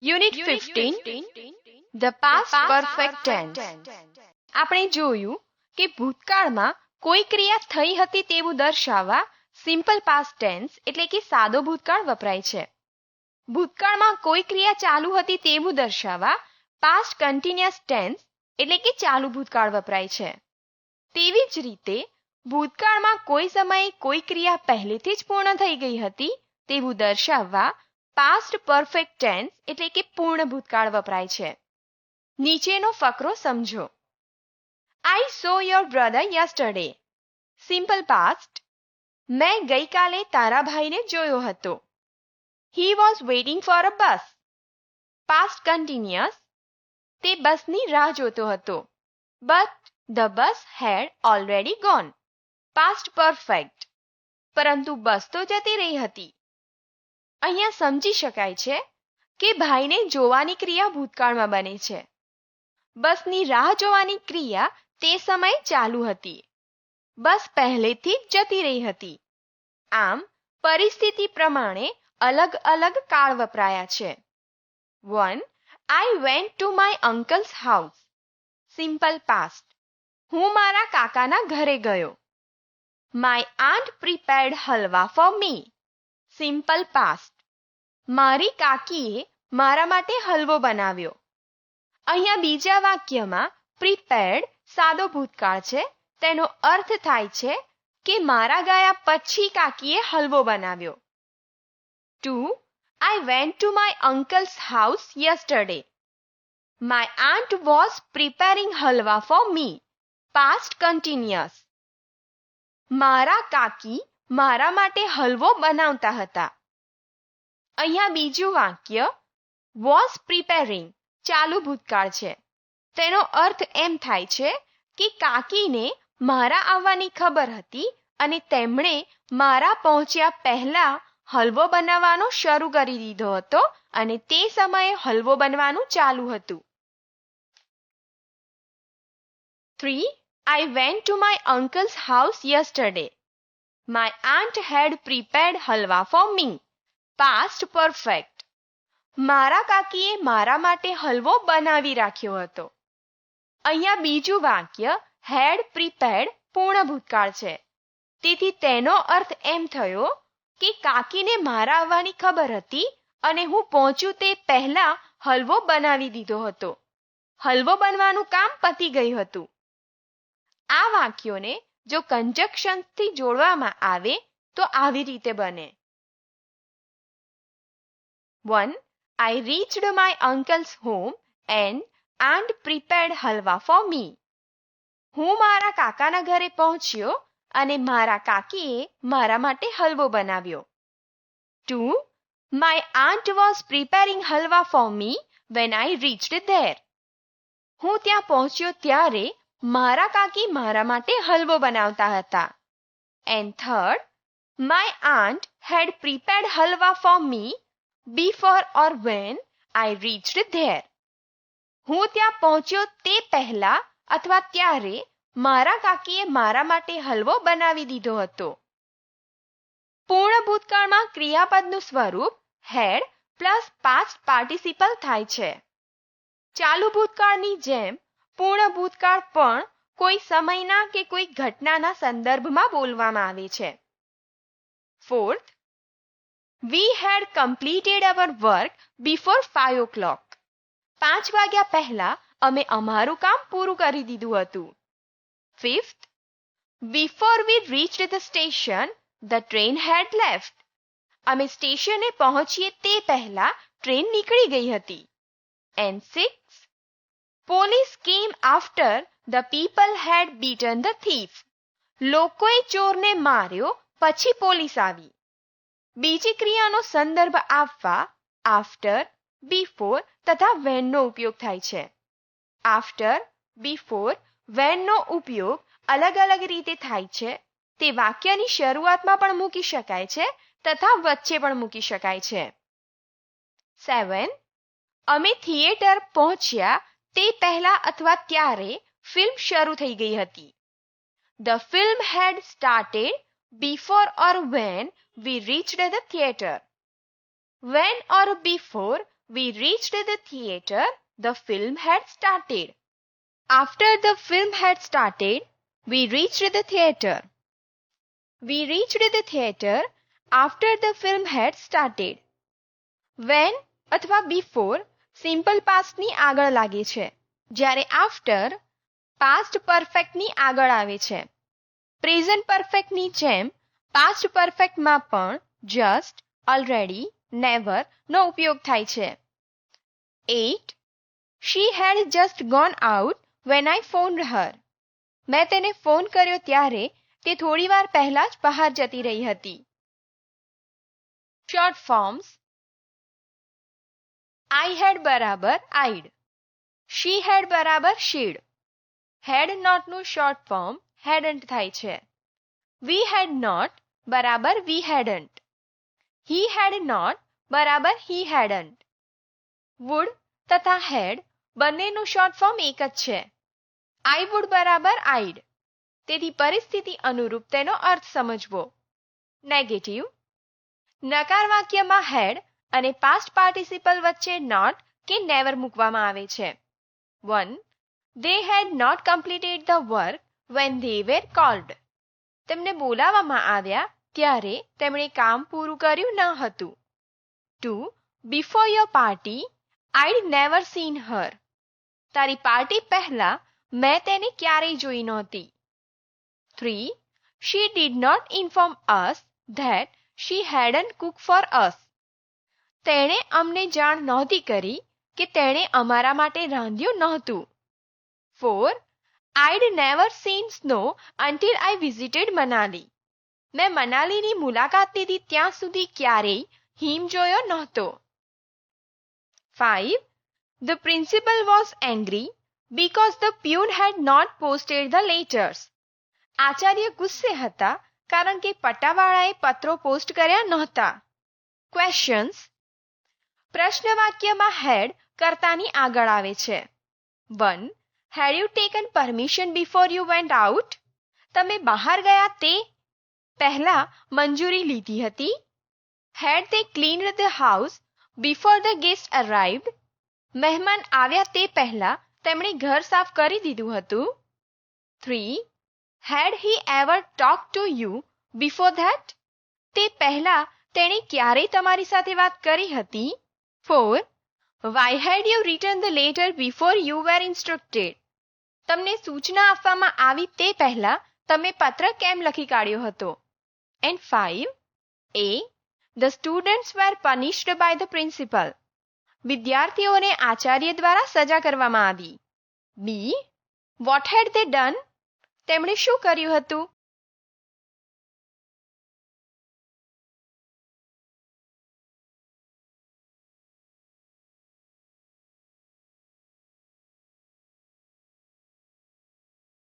Unit 15 the past perfect tense. આપણે જોયું કે ભૂતકાળમાં કોઈ ક્રિયા થઈ હતી તેવું દર્શાવવા સિમ્પલ પાસ્ટ ટેન્સ એટલે કે સાદો ભૂતકાળ વપરાય છે. ભૂતકાળમાં કોઈ ક્રિયા ચાલુ હતી તેવું દર્શાવવા પાસ્ટ કન્ટિન્યુઅસ ટેન્સ એટલે કે ચાલુ ભૂતકાળ વપરાય છે. તેવી જ રીતે ભૂતકાળમાં કોઈ સમયે કોઈ ક્રિયા પહેલેથી જ પૂર્ણ થઈ ગઈ હતી તેવું દર્શાવવા પાસ્ટ પરફેક્ટ ટેન્સ એટલે કે પૂર્ણ ભૂતકાળ વપરાય છે. નીચેનો ફકરો સમજો. I saw your brother yesterday. Simple past. મેં ગઈકાલે તારા ભાઈને જોયો હતો. He was waiting for a bus. Past continuous. તે બસની રાહ જોતો હતો. But the bus had already gone. Past perfect. પરંતુ બસ તો જતી રહી હતી. અહીંયા સમજી શકાય છે કે ભાઈને જોવાની ક્રિયા ભૂતકાળમાં બને છે. બસની રાહ જોવાની ક્રિયા તે સમયે ચાલુ હતી. બસ પહેલેથી જ જતી રહી હતી. આમ પરિસ્થિતિ પ્રમાણે અલગ અલગ કાળ વપરાયા છે. 1. I went to my uncle's house. Simple past. હું મારા કાકાના ઘરે ગયો. My aunt prepared halwa for me. Simple past. મારી કાકીએ મારા માટે હલવો બનાવ્યો. અહીંયા બીજા વાક્યમાં પ્રિપેર્ડ સાદો ભૂતકાળ છે. તેનો અર્થ થાય છે કે મારા ગયા પછી કાકીએ હલવો બનાવ્યો. 2. I went to my uncle's house yesterday. My aunt was preparing halwa for me. Past continuous. મારા કાકી મારા માટે હલવો બનાવતા હતા. અહીંયા બીજું વાક્ય વોઝ પ્રિપેરિંગ ચાલુ ભૂતકાળ છે. તેનો અર્થ એમ થાય છે કે કાકીને મારા આવવાની ખબર હતી અને તેમણે મારા પહોંચ્યા પહેલા હલવો બનાવવાનો શરૂ કરી દીધો હતો અને તે સમયે હલવો બનવાનું ચાલુ હતું. 3. I went to my uncle's house yesterday. My aunt had prepared halwa for me. Past perfect. મારા કાકીએ મારા માટે હલવો બનાવી રાખ્યો હતો. અહીંયા બીજું વાક્ય હેડ પ્રિપેર્ડ પૂર્ણ ભૂતકાળ છે. તેથી તેનો અર્થ એમ થયો કે કાકીને મારા આવવાની ખબર હતી અને હું પહોંચું તે પહેલા હલવો બનાવી દીધો હતો. હલવો બનવાનું કામ પતી ગયું હતું. આ વાક્યોને જો કંજક્શન્સથી જોડવામાં આવે તો આવી રીતે બને. 1. I reached my uncle's home and aunt prepared halwa for me. હું મારા કાકાના ઘરે પહોંચ્યો અને મારા કાકીએ મારા માટે હલવો બનાવ્યો. 2. My aunt was preparing halwa for me when I reached there. હું ત્યાં પહોંચ્યો ત્યારે મારા કાકી મારા માટે હલવો બનાવતા હતા. And 3. My aunt had prepared halwa for me before or when I reached there. હું ત્યાં પહોંચ્યો તે પહેલા અથવા ત્યારે મારા કાકીએ મારા માટે હલવો બનાવી દીધો હતો. પૂર્ણ ભૂતકાળમાં ક્રિયાપદનું સ્વરૂપ હેડ પ્લસ પાસ્ટ પાર્ટિસિપલ થાય છે. ચાલુ ભૂતકાળની જેમ પૂર્ણ ભૂતકાળ પણ કોઈ સમયના કે કોઈ ઘટનાના સંદર્ભમાં બોલવામાં આવે છે. 4. We had completed our work before 5 o'clock. 5 વાગ્યા પહેલા અમે અમારું કામ પૂરું કરી દીધું હતું. 5th. Before we reached the station, the train had left. અમે સ્ટેશને પહોંચીએ તે પહેલા ટ્રેન નીકળી ગઈ હતી. And 6. Police came after the people had beaten the thief. લોકોએ ચોરને માર્યો પછી પોલીસ આવી. બીજી ક્રિયાનો સંદર્ભ આપવા આફ્ટર, બિફોર તથા વેનનો ઉપયોગ થાય છે. આફ્ટર, બિફોર, વેનનો ઉપયોગ અલગ અલગ રીતે થાય છે. તે વાક્યની શરૂઆતમાં પણ મૂકી શકાય છે તથા વચ્ચે પણ મૂકી શકાય છે. 7. અમે થિયેટર પહોંચ્યા તે પહેલા અથવા ત્યારે ફિલ્મ શરૂ થઈ ગઈ હતી. The film had started before or when we reached the theatre. When or before we reached the theatre, the film had started. After the film had started, we reached the theatre. We reached the theatre after the film had started. When અથવા before simple પાસ્ટની આગળ લાગે છે, જ્યારે after past પરફેક્ટની આગળ આવે છે. Present પરફેક્ટની જેમ past પરફેક્ટમાં પણ જસ્ટ, ઓલરેડી, નેવર નો ઉપયોગ થાય છે. 8. She had just gone out when I phoned her. મેં તેને ફોન કર્યો ત્યારે તે થોડી વાર પહેલા જ બહાર જતી રહી હતી. Short forms. I had બરાબર I'd. She had બરાબર she'd. had not નું શોર્ટ ફોર્મ hadn't થાય છે. We had not બરાબર we hadn't. He had not બરાબર he hadn't. would તથા had બંનેનું શોર્ટ ફોર્મ એક જ છે. I would બરાબર I'd. તેથી પરિસ્થિતિ અનુરૂપ તેનો અર્થ સમજવો. નેગેટિવ. નકાર વાક્યમાં had અને પાસ્ટ પાર્ટિસિપલ વચ્ચે not કે never મૂકવામાં આવે છે. 1. They had not completed the work when they were called. તેમને બોલાવવામાં આવ્યા ત્યારે તેમણે કામ પૂરું કર્યું ન હતું. 2. Before your party, I'd never seen her. તારી પાર્ટી પહેલા મેં તેને ક્યારેય જોઈ નહોતી. 3. She did not inform us that she hadn't cooked for us. તેણે અમને જાણ નહોતી કરી કે તેણે અમારા માટે રાંધ્યું નહોતું. 4. I'd never seen snow until I visited Manali. મેં મનાલીની મુલાકાત લીધી ત્યાં સુધી ક્યારેય હિમ જોયો નહોતો. 5. The principal was angry because the peon had not posted the letters. Acharya ગુસ્સે હતા કારણ કે પટ્ટાવાળાએ પત્રો પોસ્ટ કર્યા નહોતા. Questions. પ્રશ્ન વાક્યમાં had કર્તાની આગળ આવે છે. 1. Had you taken permission before you went out? તમે બહાર ગયા તે પહેલા મંજૂરી લીધી હતી? Had they cleaned the house before the guest arrived? મહેમાન આવ્યા તે પહેલા તેમણે ઘર સાફ કરી દીધું હતું? 3. Had he ever talked to you before that? તે પહેલા તેણે ક્યારેય તમારી સાથે વાત કરી હતી? 4. Why had you written the letter before you were instructed? તમને સૂચના આપવામાં આવી તે પહેલા તમે પત્ર કેમ લખી કાઢ્યો હતો? And 5. A. The students were punished by the principal. વિદ્યાર્થીઓને આચાર્ય દ્વારા સજા કરવામાં આવી. B. What had they done? તેમણે શું કર્યું હતું?